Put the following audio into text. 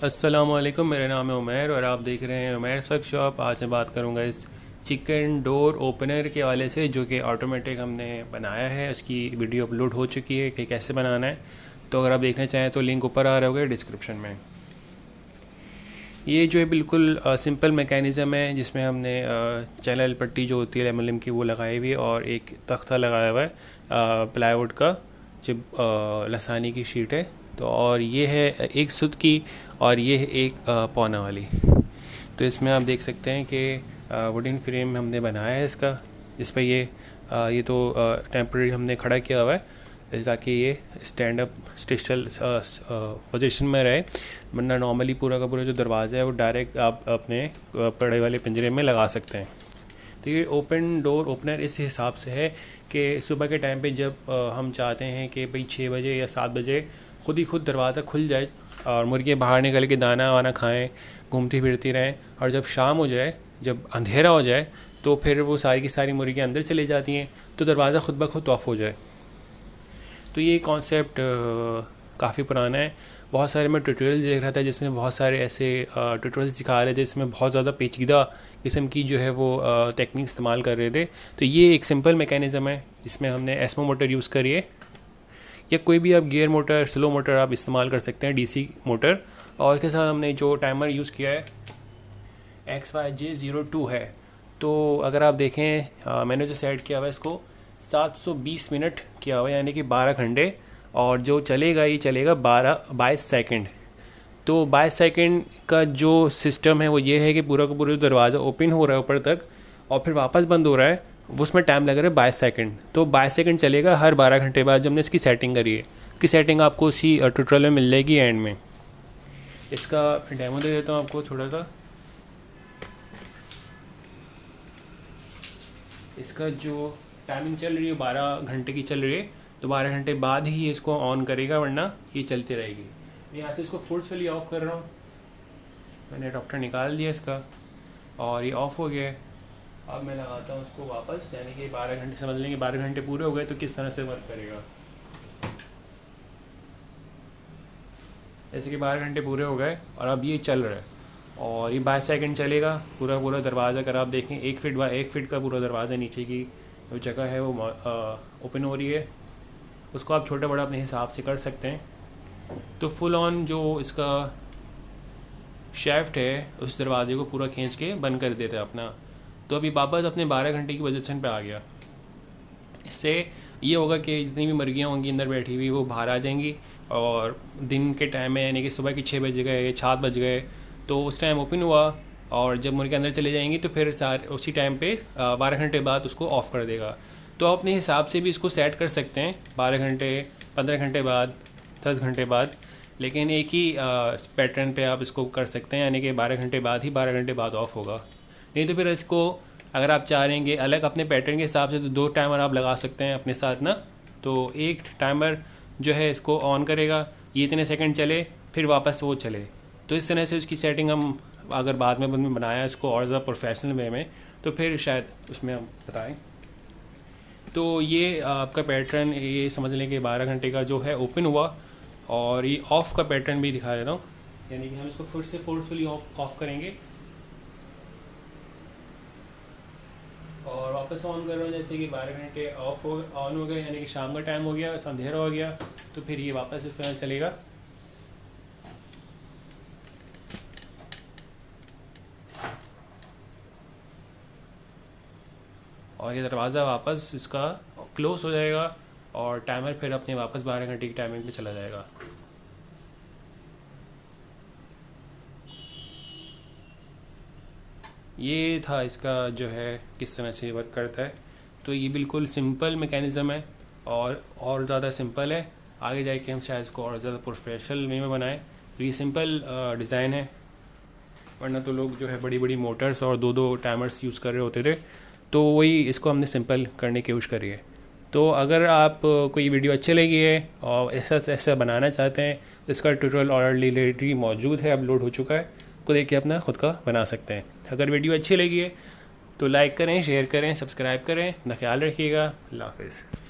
अस्सलामुअलैकुम, मेरा नाम है उमैर और आप देख रहे हैं उमैर सक शॉप। आज मैं बात करूंगा इस चिकन डोर ओपनर के हवाले से, जो कि ऑटोमेटिक हमने बनाया है। उसकी वीडियो अपलोड हो चुकी है कि कैसे बनाना है। तो अगर आप देखना चाहें तो लिंक ऊपर आ रहा होगा डिस्क्रिप्शन में। ये जो है बिल्कुल सिंपल मैकेनिज़्म है, जिसमें हमने चैनल पट्टी जो होती है एल्युमिनियम की वो लगाई हुई है और एक तख्ता लगाया हुआ है प्लाईवुड का, जो लसानी की शीट है। तो और ये है एक सुत की और ये है एक पौना वाली। तो इसमें आप देख सकते हैं कि वुडन फ्रेम हमने बनाया है इसका। इस पर ये तो टेम्प्रेरी हमने खड़ा किया हुआ है ताकि ये स्टैंड अप स्टिशल पोजीशन में रहे, वरना नॉर्मली पूरा का पूरा जो दरवाज़ा है वो डायरेक्ट आप अपने पड़े वाले पिंजरे में लगा सकते हैं। तो ये ओपन डोर ओपनर इस हिसाब से है कि सुबह के टाइम पे जब हम चाहते हैं कि भाई 6 बजे या 7 बजे खुद ही खुद दरवाज़ा खुल जाए और मुर्गियाँ बाहर निकल के दाना वाना खाएं, घूमती फिरती रहें, और जब शाम हो जाए, जब अंधेरा हो जाए, तो फिर वो सारी की सारी मुर्गियाँ अंदर चली जाती हैं, तो दरवाज़ा खुद ब खुद ऑफ हो जाए। तो ये कॉन्सेप्ट काफ़ी पुराना है। बहुत सारे मैं ट्यूटोरियल देख रहा था जिसमें बहुत सारे ऐसे ट्यूटोरियल्स दिखा रहे थे जिसमें बहुत ज़्यादा पेचीदा किस्म की जो है वो टेक्निक इस्तेमाल कर रहे थे। तो ये एक सिंपल मैकेनिज़्म है जिसमें हमने एस्मो मोटर यूज़ करी है, या कोई भी आप गियर मोटर, स्लो मोटर आप इस्तेमाल कर सकते हैं, डीसी मोटर। और इसके साथ हमने जो टाइमर यूज़ किया है XYJ02 है। तो अगर आप देखें मैंने जो सेट किया हुआ है इसको 720 मिनट किया हुआ है, यानी कि 12 घंटे। और जो चलेगा ये चलेगा 22 सेकंड। तो 22 सेकंड का जो सिस्टम है वो ये है कि पूरा का पूरा दरवाज़ा ओपन हो रहा है ऊपर तक और फिर वापस बंद हो रहा है, उसमें टाइम लग रहा है 22 सेकंड। तो 22 सेकंड चलेगा हर 12 घंटे बाद। जब हमने इसकी सेटिंग करी है, की सेटिंग आपको उसी ट्यूटोरियल में मिल जाएगी एंड में। इसका डेमो दे देता हूँ आपको थोड़ा सा। इसका जो टाइमिंग चल रही है 12 घंटे की चल रही है, तो 12 घंटे बाद ही ये इसको ऑन करेगा, वरना ये चलती रहेगी। मैं यहाँ से इसको फोर्सफुली ऑफ़ कर रहा हूँ। मैंने अडॉप्टर निकाल दिया इसका और ये ऑफ़ हो गया है। अब मैं लगाता हूँ उसको वापस, यानी कि 12 घंटे, समझ लेंगे 12 घंटे पूरे हो गए तो किस तरह से वर्क करेगा। जैसे कि 12 घंटे पूरे हो गए और अब ये चल रहा है और ये 22 सेकंड चलेगा। पूरा पूरा दरवाज़ा अगर आप देखें 1 फीट बाय 1 फीट का पूरा दरवाज़ा, नीचे की जो जगह है वो ओपन हो रही है। उसको आप छोटा बड़ा अपने हिसाब से कर सकते हैं। तो फुल ऑन जो इसका शेफ्ट है उस दरवाजे को पूरा खींच के बंद कर देता है अपना। तो अभी वापस अपने 12 घंटे की पोजीशन पे आ गया। इससे ये होगा कि जितनी भी मुर्गियाँ होंगी अंदर बैठी हुई वो बाहर आ जाएंगी, और दिन के टाइम में यानी कि सुबह के 6 बज गए, 7 बज गए, तो उस टाइम ओपन हुआ, और जब मुर्गियाँ अंदर चले जाएंगी तो फिर सारे उसी टाइम पे 12 घंटे बाद उसको ऑफ़ कर देगा। तो आप अपने हिसाब से भी इसको सेट कर सकते हैं, 12 घंटे, 15 घंटे बाद, 10 घंटे बाद, लेकिन एक ही पैटर्न पे आप इसको कर सकते हैं, यानी कि 12 घंटे बाद ही 12 घंटे बाद ऑफ़ होगा। नहीं तो फिर इसको अगर आप चाहेंगे अलग अपने पैटर्न के हिसाब से तो 2 टाइमर आप लगा सकते हैं अपने साथ ना। तो एक टाइमर जो है इसको ऑन करेगा, ये इतने सेकंड चले, फिर वापस वो चले। तो इस तरह से उसकी सेटिंग हम अगर बाद में बनाया इसको और ज़्यादा प्रोफेशनल वे में, तो फिर शायद उसमें हम बताएं। तो ये आपका पैटर्न ये समझ लें कि 12 घंटे का जो है ओपन हुआ, और ये ऑफ़ का पैटर्न भी दिखा देता हूँ, यानी कि हम इसको फिर से फोर्सफुली ऑफ करेंगे और वापस ऑन कर रहा हूँ। जैसे कि 12 घंटे ऑन हो गए, यानी कि शाम का टाइम हो गया, अंधेरा हो गया, तो फिर ये वापस इस तरह चलेगा। और ये दरवाज़ा वापस इसका क्लोज हो जाएगा और टाइमर फिर अपने वापस 12 घंटे की टाइमिंग पे चला जाएगा। ये था इसका जो है किस तरह से वर्क करता है। तो ये बिल्कुल सिंपल मैकेनिज़्म है और ज़्यादा सिंपल है। आगे जाके हम शायद इसको और ज़्यादा प्रोफेशनल वे में बनाएं। तो ये सिंपल डिज़ाइन है, वरना तो लोग जो है बड़ी बड़ी मोटर्स और 2-2 टाइमर्स यूज़ कर रहे होते थे। तो वही इसको हमने सिंपल करने की कोशिश करी है। तो अगर आप कोई वीडियो अच्छी लगी है और ऐसा बनाना चाहते हैं तो इसका ट्यूटोरियल ऑलरेडी मौजूद है, अपलोड हो चुका है, को देख के अपना खुद का बना सकते हैं। अगर वीडियो अच्छी लगी है तो लाइक करें, शेयर करें, सब्सक्राइब करें। अपना ख्याल रखिएगा। अल्लाह हाफ़िज़।